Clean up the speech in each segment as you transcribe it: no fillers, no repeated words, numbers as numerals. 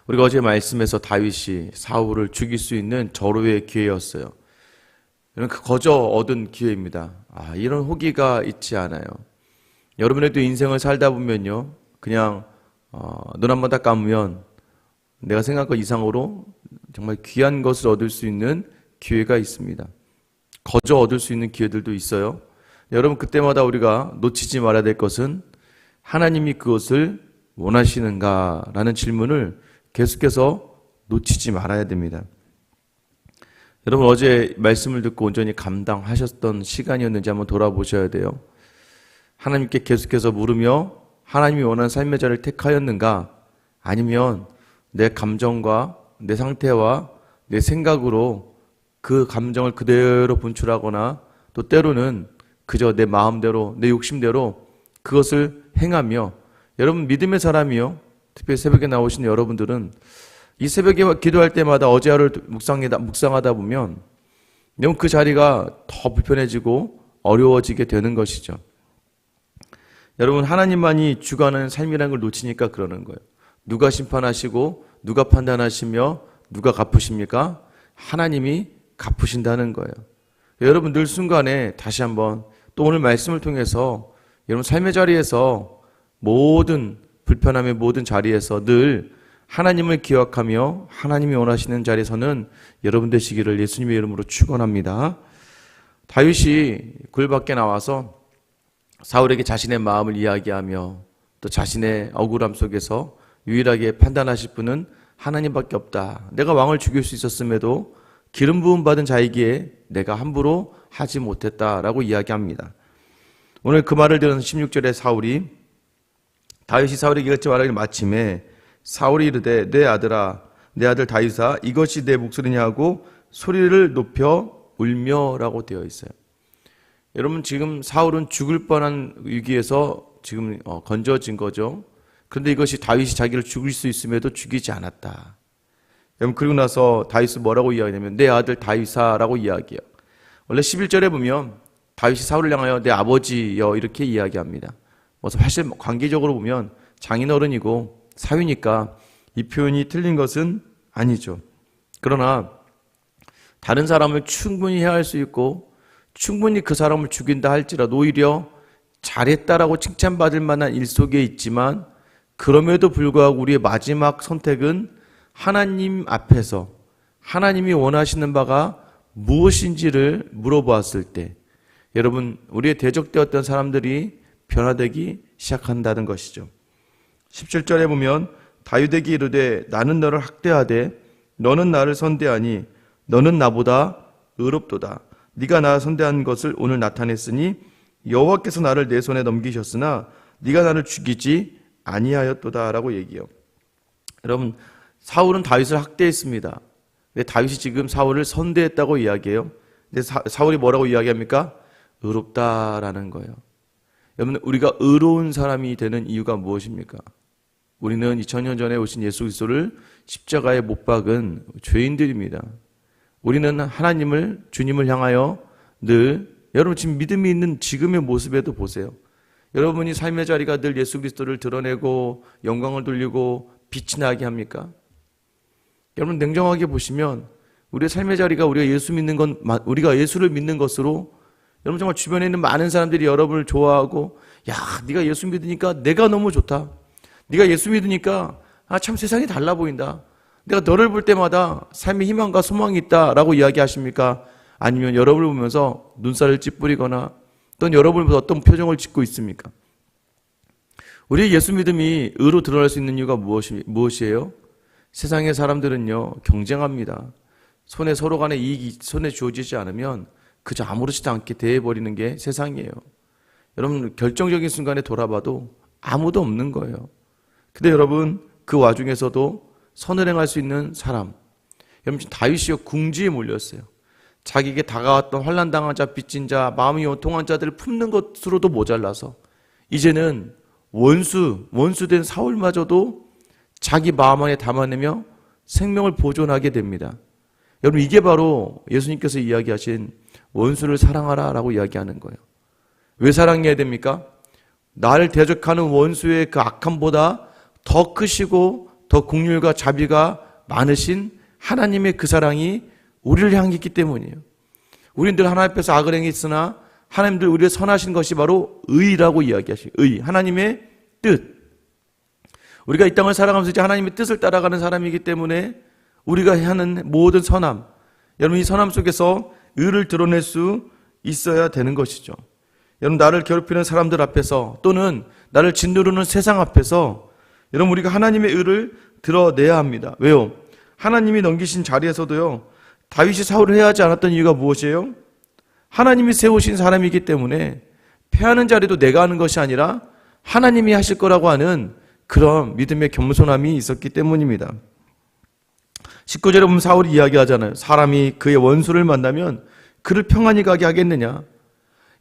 우리가 어제 말씀에서 다윗이 사울을 죽일 수 있는 절호의 기회였어요. 이런 거저 얻은 기회입니다. 이런 호기가 있지 않아요. 여러분들도 인생을 살다 보면요, 그냥 눈 한 번 딱 감으면 내가 생각한 것 이상으로 정말 귀한 것을 얻을 수 있는 기회가 있습니다. 거저 얻을 수 있는 기회들도 있어요. 여러분, 그때마다 우리가 놓치지 말아야 될 것은 하나님이 그것을 원하시는가라는 질문을 계속해서 놓치지 말아야 됩니다. 여러분, 어제 말씀을 듣고 온전히 감당하셨던 시간이었는지 한번 돌아보셔야 돼요. 하나님께 계속해서 물으며 하나님이 원하는 삶의 자를 택하였는가? 아니면 내 감정과 내 상태와 내 생각으로 그 감정을 그대로 분출하거나 또 때로는 그저 내 마음대로, 내 욕심대로 그것을 행하며, 여러분 믿음의 사람이요, 특별히 새벽에 나오신 여러분들은 이 새벽에 기도할 때마다 어제 하루를 묵상하다 보면 너무 그 자리가 더 불편해지고 어려워지게 되는 것이죠. 여러분, 하나님만이 주관하는 삶이라는 걸 놓치니까 그러는 거예요. 누가 심판하시고 누가 판단하시며 누가 갚으십니까? 하나님이 갚으신다는 거예요. 여러분, 늘 순간에 다시 한번 또 오늘 말씀을 통해서 여러분 삶의 자리에서 모든 불편함의 모든 자리에서 늘 하나님을 기억하며 하나님이 원하시는 자리에서는 여러분 되시기를 예수님의 이름으로 축원합니다. 다윗이 굴 밖에 나와서 사울에게 자신의 마음을 이야기하며 또 자신의 억울함 속에서 유일하게 판단하실 분은 하나님밖에 없다. 내가 왕을 죽일 수 있었음에도 기름 부음 받은 자이기에 내가 함부로 하지 못했다라고 이야기합니다. 오늘 그 말을 들은 16절에 다윗이 사울에게 이같이 말하기를 마침에 사울이 이르되 내 아들아, 내 아들 다윗아, 이것이 내 목소리냐 하고 소리를 높여 울며라고 되어 있어요. 여러분, 지금 사울은 죽을 뻔한 위기에서 지금 건져진 거죠. 그런데 이것이 다윗이 자기를 죽일 수 있음에도 죽이지 않았다. 여러분, 그리고 나서 다윗은 뭐라고 이야기하냐면 내 아들 다윗아라고 이야기해요. 원래 11절에 보면 다윗이 사울을 향하여 내 아버지여 이렇게 이야기합니다. 사실 관계적으로 보면 장인어른이고 사위니까 이 표현이 틀린 것은 아니죠. 그러나 다른 사람을 충분히 해할 수 있고 충분히 그 사람을 죽인다 할지라도 오히려 잘했다라고 칭찬받을 만한 일 속에 있지만, 그럼에도 불구하고 우리의 마지막 선택은 하나님 앞에서 하나님이 원하시는 바가 무엇인지를 물어보았을 때 여러분, 우리의 대적되었던 사람들이 변화되기 시작한다는 것이죠. 17절에 보면 다윗에게 이르되 나는 너를 학대하되 너는 나를 선대하니 너는 나보다 의롭도다. 네가 나 선대한 것을 오늘 나타냈으니 여호와께서 나를 내 손에 넘기셨으나 네가 나를 죽이지 아니하였도다라고 얘기해요. 여러분, 사울은 다윗을 학대했습니다. 근데 다윗이 지금 사울을 선대했다고 이야기해요. 근데 사울이 뭐라고 이야기합니까? 의롭다라는 거예요. 여러분, 우리가 의로운 사람이 되는 이유가 무엇입니까? 우리는 2000년 전에 오신 예수 그리스도를 십자가에 못 박은 죄인들입니다. 우리는 하나님을, 주님을 향하여 늘, 여러분 지금 믿음이 있는 지금의 모습에도 보세요. 여러분이 삶의 자리가 늘 예수 그리스도를 드러내고 영광을 돌리고 빛이 나게 합니까? 여러분, 냉정하게 보시면 우리의 삶의 자리가 우리가 예수를 믿는 것으로, 여러분 정말 주변에 있는 많은 사람들이 여러분을 좋아하고, 야, 네가 예수 믿으니까 내가 너무 좋다. 네가 예수 믿으니까 참 세상이 달라 보인다. 내가 너를 볼 때마다 삶의 희망과 소망이 있다라고 이야기하십니까? 아니면 여러분을 보면서 눈살을 찌푸리거나 또는 여러분을 보면서 어떤 표정을 짓고 있습니까? 우리의 예수 믿음이 의로 드러날 수 있는 이유가 무엇이에요? 세상의 사람들은요, 경쟁합니다. 서로 간에 이익이 손에 주어지지 않으면 그저 아무렇지도 않게 대해버리는 게 세상이에요. 여러분, 결정적인 순간에 돌아봐도 아무도 없는 거예요. 근데 여러분, 그 와중에서도 선을 행할 수 있는 사람, 여러분 다윗이요, 궁지에 몰렸어요. 자기에게 다가왔던 환난당한 자, 빚진 자, 마음이 요통한 자들을 품는 것으로도 모자라서 이제는 원수된 사울마저도 자기 마음 안에 담아내며 생명을 보존하게 됩니다. 여러분, 이게 바로 예수님께서 이야기하신 원수를 사랑하라 라고 이야기하는 거예요. 왜 사랑해야 됩니까? 나를 대적하는 원수의 그 악함보다 더 크시고 더 긍휼과 자비가 많으신 하나님의 그 사랑이 우리를 향해 있기 때문이에요. 우리는 늘 하나님 앞에서 악을 행했으나 하나님들 우리를 선하신 것이 바로 의라고 이야기하시고, 의, 하나님의 뜻. 우리가 이 땅을 살아가면서 이제 하나님의 뜻을 따라가는 사람이기 때문에 우리가 하는 모든 선함, 여러분 이 선함 속에서 의를 드러낼 수 있어야 되는 것이죠. 여러분 나를 괴롭히는 사람들 앞에서 또는 나를 짓누르는 세상 앞에서 여러분 우리가 하나님의 의를 드러내야 합니다. 왜요? 하나님이 넘기신 자리에서도요, 다윗이 사울을 해하지 않았던 이유가 무엇이에요? 하나님이 세우신 사람이기 때문에 패하는 자리도 내가 하는 것이 아니라 하나님이 하실 거라고 하는 그런 믿음의 겸손함이 있었기 때문입니다. 19절에 보면 사울이 이야기하잖아요. 사람이 그의 원수를 만나면 그를 평안히 가게 하겠느냐.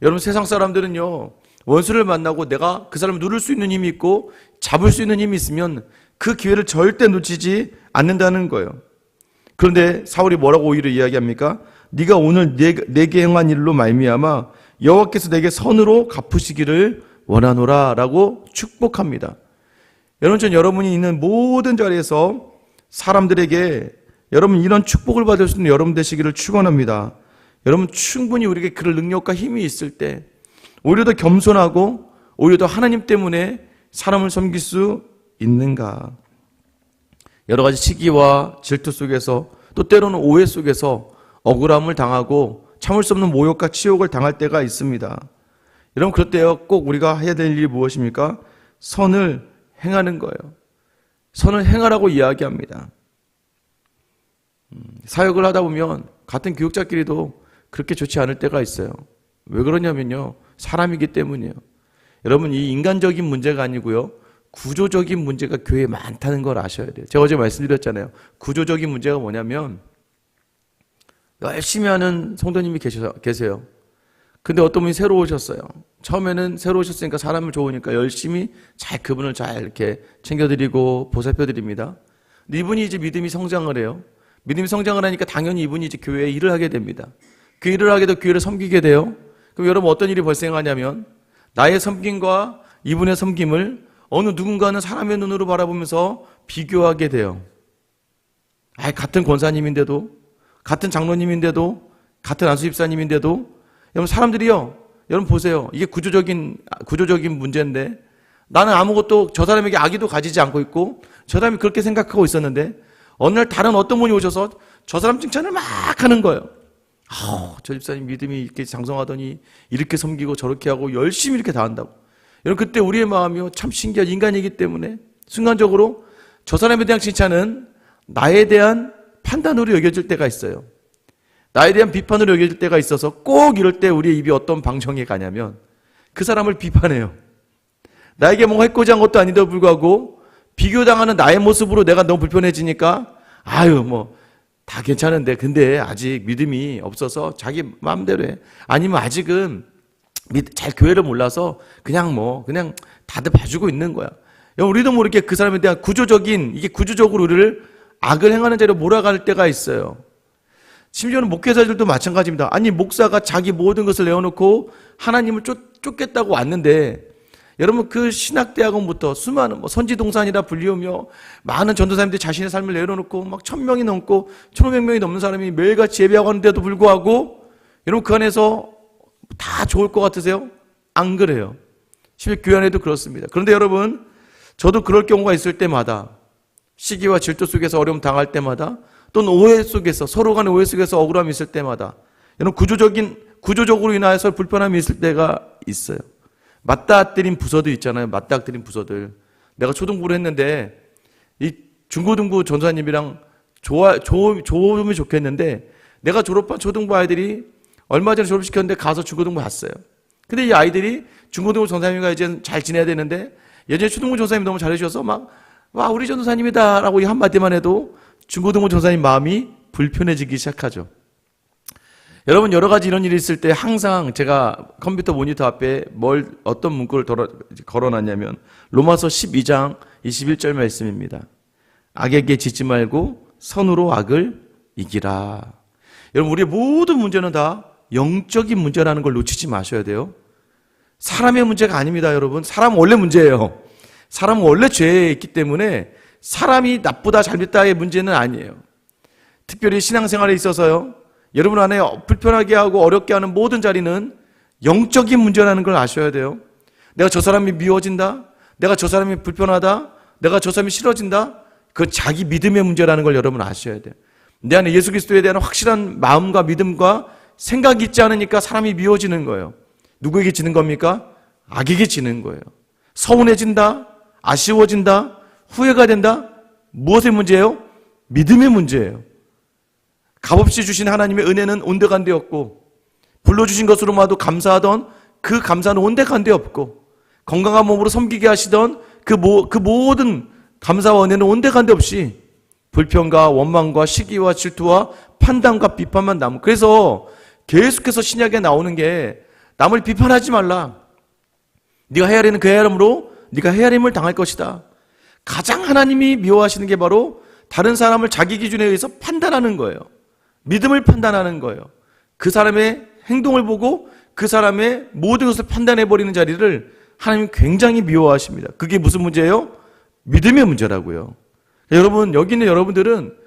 여러분 세상 사람들은요, 원수를 만나고 내가 그 사람을 누를 수 있는 힘이 있고 잡을 수 있는 힘이 있으면 그 기회를 절대 놓치지 않는다는 거예요. 그런데 사울이 뭐라고 오히려 이야기합니까? 네가 오늘 내게 행한 일로 말미암아 여호와께서 내게 선으로 갚으시기를 원하노라 라고 축복합니다. 여러분 전 여러분이 있는 모든 자리에서 사람들에게 여러분 이런 축복을 받을 수 있는 여러분 되시기를 축원합니다. 여러분 충분히 우리에게 그럴 능력과 힘이 있을 때 오히려 더 겸손하고 오히려 더 하나님 때문에 사람을 섬길 수 있는가. 여러 가지 시기와 질투 속에서 또 때로는 오해 속에서 억울함을 당하고 참을 수 없는 모욕과 치욕을 당할 때가 있습니다. 여러분 그럴 때요 꼭 우리가 해야 될 일이 무엇입니까? 선을 행하는 거예요. 선을 행하라고 이야기합니다. 사역을 하다 보면 같은 교육자끼리도 그렇게 좋지 않을 때가 있어요. 왜 그러냐면요, 사람이기 때문이에요. 여러분 이 인간적인 문제가 아니고요, 구조적인 문제가 교회에 많다는 걸 아셔야 돼요. 제가 어제 말씀드렸잖아요. 구조적인 문제가 뭐냐면 열심히 하는 성도님이 계세요. 근데 어떤 분이 새로 오셨어요. 처음에는 새로 오셨으니까 사람을 좋으니까 열심히 잘 그분을 잘 이렇게 챙겨드리고 보살펴드립니다. 근데 이분이 이제 믿음이 성장을 해요. 믿음이 성장을 하니까 당연히 이분이 이제 교회에 일을 하게 됩니다. 그 일을 하게 되고 교회를 섬기게 돼요. 그럼 여러분 어떤 일이 발생하냐면 나의 섬김과 이분의 섬김을 어느 누군가는 사람의 눈으로 바라보면서 비교하게 돼요. 같은 권사님인데도, 같은 장로님인데도, 같은 안수집사님인데도 여러분 사람들이요, 여러분 보세요. 이게 구조적인 문제인데 나는 아무것도 저 사람에게 악의도 가지지 않고 있고 저 사람이 그렇게 생각하고 있었는데 어느 날 다른 어떤 분이 오셔서 저 사람 칭찬을 막 하는 거예요. 저 집사님 믿음이 이렇게 장성하더니 이렇게 섬기고 저렇게 하고 열심히 이렇게 다 한다고. 여러분 그때 우리의 마음이요 참 신기한 인간이기 때문에 순간적으로 저 사람에 대한 칭찬은 나에 대한 판단으로 여겨질 때가 있어요. 나에 대한 비판으로 여겨질 때가 있어서 꼭 이럴 때 우리의 입이 어떤 방정에 가냐면 그 사람을 비판해요. 나에게 뭔가 해코지 한 것도 아닌데도 불구하고 비교당하는 나의 모습으로 내가 너무 불편해지니까 다 괜찮은데 근데 아직 믿음이 없어서 자기 마음대로 해. 아니면 아직은 잘 교회를 몰라서 그냥 다들 봐주고 있는 거야. 우리도 모르게 그 사람에 대한 구조적으로 우리를 악을 행하는 자리로 몰아갈 때가 있어요. 심지어는 목회자들도 마찬가지입니다. 아니 목사가 자기 모든 것을 내어놓고 하나님을 쫓겠다고 왔는데 여러분 그 신학대학원부터 수많은 선지동산이라 불리우며 많은 전도사님들이 자신의 삶을 내려놓고 1000명이 넘고 1500명이 넘는 사람이 매일같이 예배하고 하는데도 불구하고 여러분 그 안에서 다 좋을 것 같으세요? 안 그래요. 심지어 교회 안에도 그렇습니다. 그런데 여러분 저도 그럴 경우가 있을 때마다 시기와 질투 속에서 어려움 당할 때마다 또는 오해 속에서 서로 간의 오해 속에서 억울함이 있을 때마다 여러분 구조적으로 인하여서 불편함이 있을 때가 있어요. 맞닥뜨린 부서도 있잖아요. 맞닥뜨린 부서들. 내가 초등부를 했는데 이 중고등부 전도사님이랑 좋으면 좋겠는데 내가 졸업한 초등부 아이들이 얼마 전에 졸업시켰는데 가서 중고등부 갔어요. 근데 이 아이들이 중고등부 전도사님과 이제 잘 지내야 되는데 예전에 초등부 전도사님이 너무 잘해주셔서 와 우리 전도사님이다 라고 이 한마디만 해도 중고등부 전도사님 마음이 불편해지기 시작하죠. 여러분 여러 가지 이런 일이 있을 때 항상 제가 컴퓨터 모니터 앞에 어떤 문구를 걸어놨냐면 로마서 12장 21절 말씀입니다. 악에게 지지 말고 선으로 악을 이기라. 여러분 우리의 모든 문제는 다 영적인 문제라는 걸 놓치지 마셔야 돼요. 사람의 문제가 아닙니다. 여러분 사람은 원래 문제예요. 사람은 원래 죄에 있기 때문에 사람이 나쁘다 잘못다의 문제는 아니에요. 특별히 신앙생활에 있어서요, 여러분 안에 불편하게 하고 어렵게 하는 모든 자리는 영적인 문제라는 걸 아셔야 돼요. 내가 저 사람이 미워진다, 내가 저 사람이 불편하다, 내가 저 사람이 싫어진다, 그 자기 믿음의 문제라는 걸 여러분 아셔야 돼요. 내 안에 예수 그리스도에 대한 확실한 마음과 믿음과 생각이 있지 않으니까 사람이 미워지는 거예요. 누구에게 지는 겁니까? 악에게 지는 거예요. 서운해진다, 아쉬워진다, 후회가 된다. 무엇의 문제예요? 믿음의 문제예요. 값없이 주신 하나님의 은혜는 온데간데 없고, 불러주신 것으로마도 감사하던 그 감사는 온데간데 없고, 건강한 몸으로 섬기게 하시던 그 모든 감사와 은혜는 온데간데 없이 불평과 원망과 시기와 질투와 판단과 비판만 남고, 그래서 계속해서 신약에 나오는 게 남을 비판하지 말라. 네가 헤아리는 그 헤아림으로 네가 헤아림을 당할 것이다. 가장 하나님이 미워하시는 게 바로 다른 사람을 자기 기준에 의해서 판단하는 거예요. 믿음을 판단하는 거예요. 그 사람의 행동을 보고 그 사람의 모든 것을 판단해버리는 자리를 하나님이 굉장히 미워하십니다. 그게 무슨 문제예요? 믿음의 문제라고요. 여러분, 여기 있는 여러분들은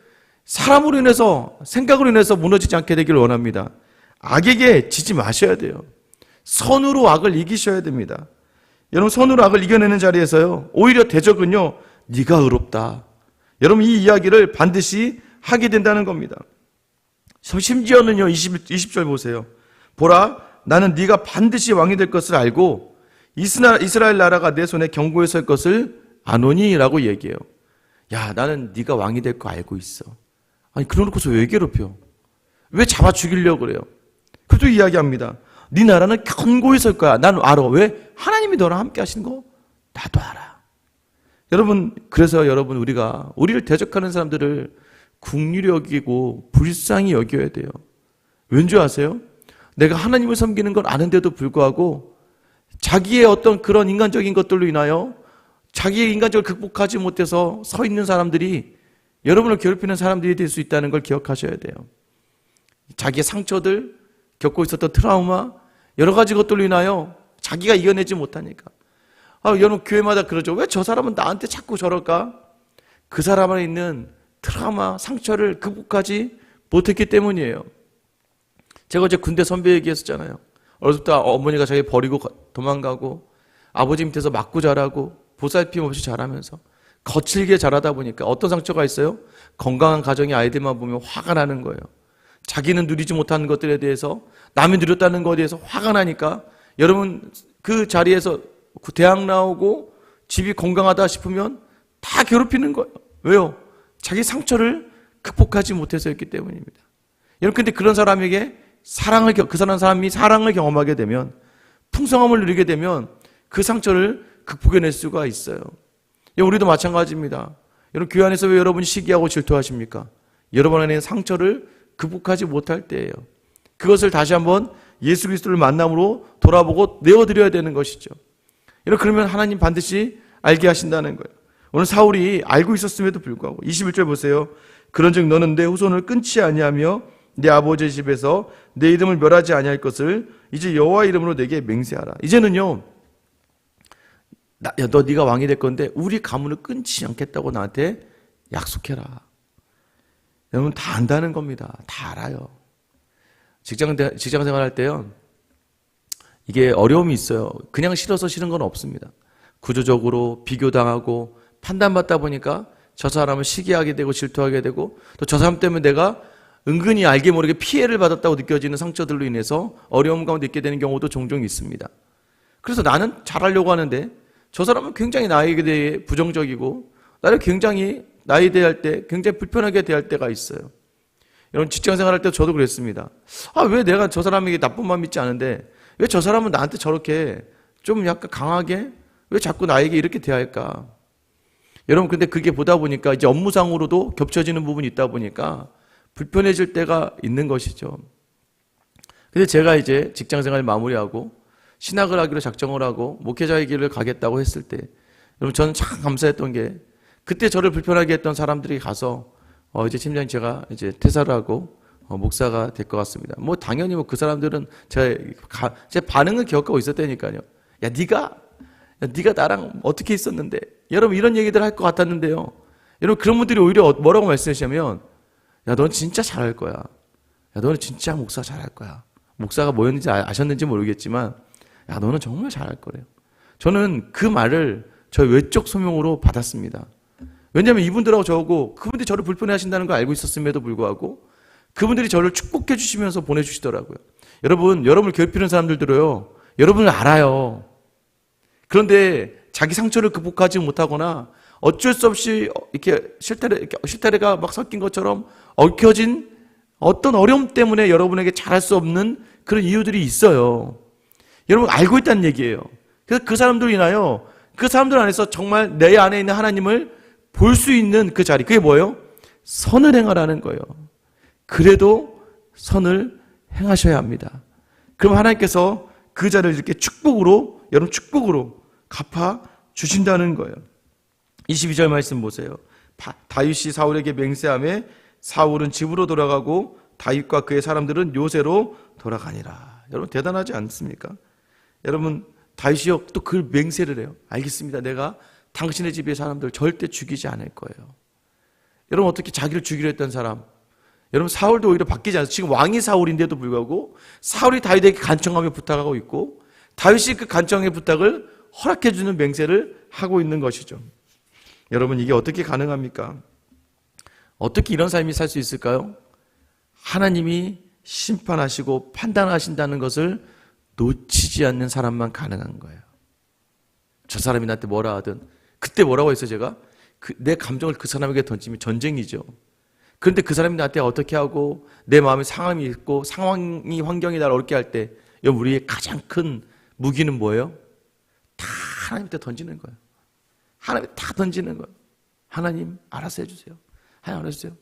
사람으로 인해서, 생각으로 인해서 무너지지 않게 되기를 원합니다. 악에게 지지 마셔야 돼요. 선으로 악을 이기셔야 됩니다. 여러분, 선으로 악을 이겨내는 자리에서요, 오히려 대적은요, 네가 의롭다. 여러분, 이 이야기를 반드시 하게 된다는 겁니다. 심지어는요, 20절 보세요. 보라, 나는 네가 반드시 왕이 될 것을 알고 이스라엘 나라가 내 손에 경고에 설 것을 아노니 라고 얘기해요. 야, 나는 네가 왕이 될 거 알고 있어. 아니, 그러놓고서 왜 괴롭혀? 왜 잡아 죽이려고 그래요? 그래도 이야기합니다. 네 나라는 견고히 설 거야. 난 알아. 왜? 하나님이 너랑 함께 하시는 거 나도 알아. 여러분, 그래서 여러분, 우리를 대적하는 사람들을 긍휼히 여기고 불쌍히 여겨야 돼요. 왠지 아세요? 내가 하나님을 섬기는 걸 아는데도 불구하고 자기의 어떤 그런 인간적인 것들로 인하여 자기의 인간적을 극복하지 못해서 서 있는 사람들이 여러분을 괴롭히는 사람들이 될 수 있다는 걸 기억하셔야 돼요. 자기의 상처들, 겪고 있었던 트라우마, 여러 가지 것들로 인하여 자기가 이겨내지 못하니까. 여러분, 교회마다 그러죠. 왜 저 사람은 나한테 자꾸 저럴까? 그 사람 안에 있는 트라우마, 상처를 극복하지 못했기 때문이에요. 제가 어제 군대 선배 얘기했었잖아요. 어렸을 때 어머니가 자기 버리고 도망가고, 아버지 밑에서 맞고 자라고, 보살핌 없이 자라면서 거칠게 자라다 보니까 어떤 상처가 있어요? 건강한 가정의 아이들만 보면 화가 나는 거예요. 자기는 누리지 못하는 것들에 대해서, 남이 누렸다는 것에 대해서 화가 나니까, 여러분, 그 자리에서 대학 나오고 집이 건강하다 싶으면 다 괴롭히는 거예요. 왜요? 자기 상처를 극복하지 못해서였기 때문입니다. 여러분, 근데 그런 사람에게 그 사람이 사랑을 경험하게 되면, 풍성함을 누리게 되면 그 상처를 극복해낼 수가 있어요. 우리도 마찬가지입니다. 여러분, 교회 안에서 왜 여러분이 시기하고 질투하십니까? 여러분 안에 상처를 극복하지 못할 때예요. 그것을 다시 한번 예수 그리스도를 만남으로 돌아보고 내어드려야 되는 것이죠. 여러분, 그러면 하나님 반드시 알게 하신다는 거예요. 오늘 사울이 알고 있었음에도 불구하고 21절 보세요. 그런즉 너는 내 후손을 끊지 아니하며 내 아버지의 집에서 내 이름을 멸하지 아니할 것을 이제 여호와 이름으로 내게 맹세하라. 이제는요, 네가 왕이 될 건데 우리 가문을 끊지 않겠다고 나한테 약속해라. 여러분, 다 안다는 겁니다. 다 알아요. 직장 생활할 때요, 이게 어려움이 있어요. 그냥 싫어서 싫은 건 없습니다. 구조적으로 비교당하고 판단받다 보니까 저 사람을 시기하게 되고 질투하게 되고, 또 저 사람 때문에 내가 은근히 알게 모르게 피해를 받았다고 느껴지는 상처들로 인해서 어려움 가운데 있게 되는 경우도 종종 있습니다. 그래서 나는 잘하려고 하는데 저 사람은 굉장히 나에게 대해 부정적이고 나를 굉장히 나에 대할 때 굉장히 불편하게 대할 때가 있어요. 여러분, 직장 생활할 때 저도 그랬습니다. 왜 내가 저 사람에게 나쁜 마음 있지 않은데 왜 저 사람은 나한테 저렇게 좀 약간 강하게 왜 자꾸 나에게 이렇게 대할까? 여러분, 근데 그게 보다 보니까 이제 업무상으로도 겹쳐지는 부분이 있다 보니까 불편해질 때가 있는 것이죠. 근데 제가 이제 직장 생활 마무리하고 신학을 하기로 작정을 하고 목회자의 길을 가겠다고 했을 때, 여러분, 저는 참 감사했던 게 그때 저를 불편하게 했던 사람들이 가서 이제 팀장님, 제가 이제 퇴사를 하고 목사가 될 것 같습니다. 당연히 그 사람들은 제 반응을 기억하고 있었다니까요. 야, 네가 나랑 어떻게 있었는데, 여러분, 이런 얘기들 할 것 같았는데요. 여러분 그런 분들이 오히려 뭐라고 말씀하시냐면 야 넌 진짜 잘할 거야. 야 너는 진짜 목사 잘할 거야. 목사가 뭐였는지 아셨는지 모르겠지만 야 너는 정말 잘할 거래요. 저는 그 말을 저희 외적 소명으로 받았습니다. 왜냐하면 이분들하고 저하고 그분들이 저를 불편해하신다는 걸 알고 있었음에도 불구하고 그분들이 저를 축복해 주시면서 보내주시더라고요. 여러분을 괴롭히는 사람들도요, 여러분을 알아요. 그런데 자기 상처를 극복하지 못하거나 어쩔 수 없이 이렇게 실타래가 막 섞인 것처럼 얽혀진 어떤 어려움 때문에 여러분에게 잘할 수 없는 그런 이유들이 있어요. 여러분 알고 있다는 얘기예요. 그래서 그 사람들로 인하여 그 사람들 안에서 정말 내 안에 있는 하나님을 볼 수 있는 그 자리, 그게 뭐예요? 선을 행하라는 거예요. 그래도 선을 행하셔야 합니다. 그럼 하나님께서 그 자리를 이렇게 여러분 축복으로 갚아 주신다는 거예요. 22절 말씀 보세요. 다윗이 사울에게 맹세하며 사울은 집으로 돌아가고 다윗과 그의 사람들은 요새로 돌아가니라. 여러분 대단하지 않습니까? 여러분 다윗이요 또 그 맹세를 해요. 알겠습니다. 내가 당신의 집의 사람들 절대 죽이지 않을 거예요. 여러분 어떻게 자기를 죽이려 했던 사람, 여러분 사울도 오히려 바뀌지 않아요. 지금 왕이 사울인데도 불구하고 사울이 다윗에게 간청하며 부탁하고 있고 다윗이 그 간청의 부탁을 허락해 주는 맹세를 하고 있는 것이죠. 여러분 이게 어떻게 가능합니까? 어떻게 이런 삶이 살 수 있을까요? 하나님이 심판하시고 판단하신다는 것을 놓치지 않는 사람만 가능한 거예요. 저 사람이 나한테 뭐라 하든 그때 뭐라고 했어요 제가? 내 감정을 그 사람에게 던지면 전쟁이죠. 그런데 그 사람이 나한테 어떻게 하고 내 마음에 상함이 있고 환경이 나를 어렵게 할 때 우리의 가장 큰 무기는 뭐예요? 다 하나님한테 던지는 거예요. 하나님한테 다 던지는 거예요. 하나님 알아서 해주세요. 하나님 알아서 해주세요.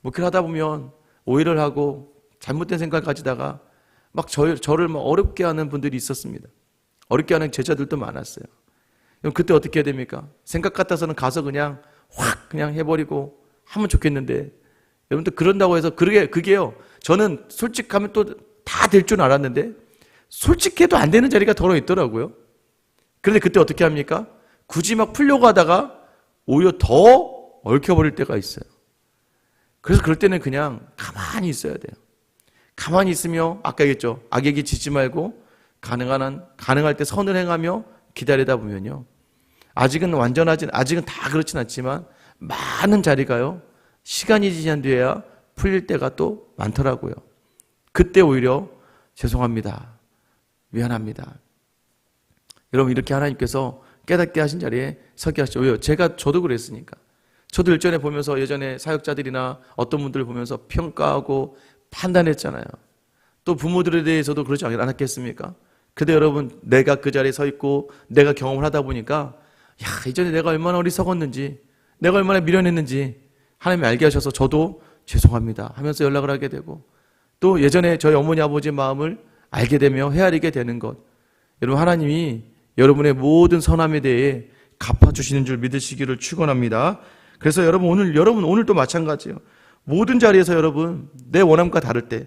목회를 하다 보면 오해를 하고 잘못된 생각을 가지다가 막 저를 막 어렵게 하는 분들이 있었습니다. 어렵게 하는 제자들도 많았어요. 그럼 그때 어떻게 해야 됩니까? 생각 같아서는 가서 그냥 확 그냥 해버리고 하면 좋겠는데 여러분들 그런다고 해서 그게요. 저는 솔직하면 또 다 될 줄 알았는데 솔직해도 안 되는 자리가 더러 있더라고요. 그런데 그때 어떻게 합니까? 굳이 막 풀려고 하다가 오히려 더 얽혀버릴 때가 있어요. 그래서 그럴 때는 그냥 가만히 있어야 돼요. 가만히 있으며 아까 얘기했죠. 악에게 지지 말고 가능할 때 선을 행하며 기다리다 보면요. 아직은 다 그렇진 않지만 많은 자리가요. 시간이 지난 뒤에야 풀릴 때가 또 많더라고요. 그때 오히려 죄송합니다. 미안합니다. 여러분 이렇게 하나님께서 깨닫게 하신 자리에 서게 하시죠. 왜요? 저도 그랬으니까. 저도 일전에 보면서 예전에 사역자들이나 어떤 분들을 보면서 평가하고 판단했잖아요. 또 부모들에 대해서도 그러지 않았겠습니까? 근데 여러분 내가 그 자리에 서 있고 내가 경험을 하다 보니까 이전에 내가 얼마나 어리석었는지 내가 얼마나 미련했는지 하나님이 알게 하셔서 저도 죄송합니다 하면서 연락을 하게 되고 또 예전에 저희 어머니 아버지의 마음을 알게 되며 헤아리게 되는 것, 여러분 하나님이 여러분의 모든 선함에 대해 갚아주시는 줄 믿으시기를 축원합니다. 그래서 여러분 오늘도 마찬가지예요. 모든 자리에서 여러분 내 원함과 다를 때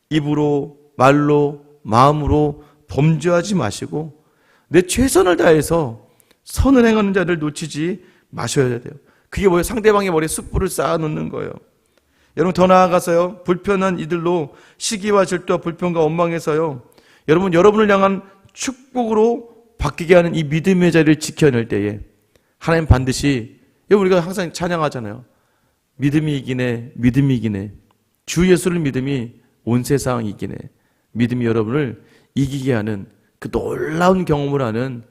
입으로 말로 마음으로 범죄하지 마시고 내 최선을 다해서 선을 행하는 자를 놓치지 마셔야 돼요. 그게 뭐예요? 상대방의 머리에 숯불을 쌓아놓는 거예요. 여러분 더 나아가서요, 불편한 이들로 시기와 질투와 불평과 원망해서요, 여러분을 향한 축복으로 바뀌게 하는 이 믿음의 자리를 지켜낼 때에 하나님 반드시, 우리가 항상 찬양하잖아요. 믿음이 이기네. 주 예수를 믿음이 온 세상 이기네. 믿음이 여러분을 이기게 하는 그 놀라운 경험을 하는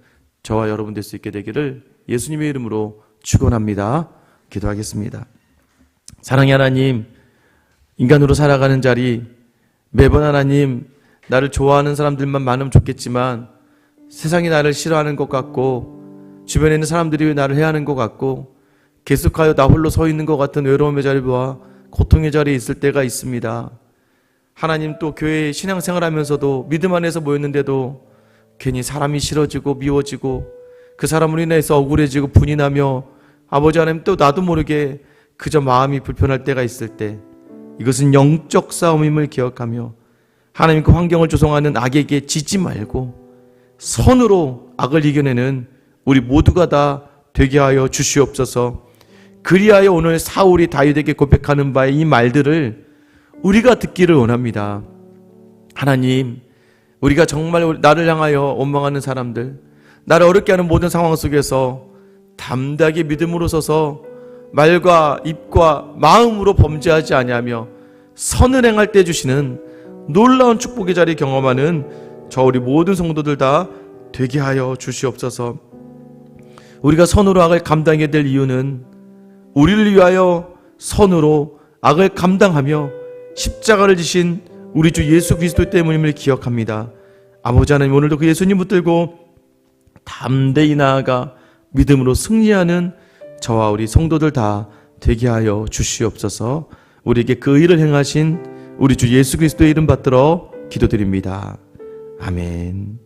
저와 여러분 될 수 있게 되기를 예수님의 이름으로 축원합니다. 기도하겠습니다. 사랑의 하나님, 인간으로 살아가는 자리 매번 하나님 나를 좋아하는 사람들만 많으면 좋겠지만 세상이 나를 싫어하는 것 같고 주변에 있는 사람들이 나를 해하는 것 같고 계속하여 나 홀로 서 있는 것 같은 외로움의 자리와 고통의 자리에 있을 때가 있습니다. 하나님 또 교회 신앙생활하면서도 믿음 안에서 모였는데도 괜히 사람이 싫어지고 미워지고 그 사람으로 인해서 억울해지고 분이 나며 아버지 하나님 또 나도 모르게 그저 마음이 불편할 때가 있을 때 이것은 영적 싸움임을 기억하며 하나님 그 환경을 조성하는 악에게 지지 말고 선으로 악을 이겨내는 우리 모두가 다 되게 하여 주시옵소서. 그리하여 오늘 사울이 다윗에게 고백하는 바의 이 말들을 우리가 듣기를 원합니다. 하나님, 우리가 정말 나를 향하여 원망하는 사람들, 나를 어렵게 하는 모든 상황 속에서 담대하게 믿음으로 서서 말과 입과 마음으로 범죄하지 아니하며 선을 행할 때 주시는 놀라운 축복의 자리 경험하는 저 우리 모든 성도들 다 되게 하여 주시옵소서. 우리가 선으로 악을 감당하게 될 이유는 우리를 위하여 선으로 악을 감당하며 십자가를 지신 우리 주 예수 그리스도 때문임을 기억합니다. 아버지 하나님, 오늘도 그 예수님 붙들고 담대히 나아가 믿음으로 승리하는 저와 우리 성도들 다 되게 하여 주시옵소서. 우리에게 그 일을 행하신 우리 주 예수 그리스도의 이름 받들어 기도드립니다. 아멘.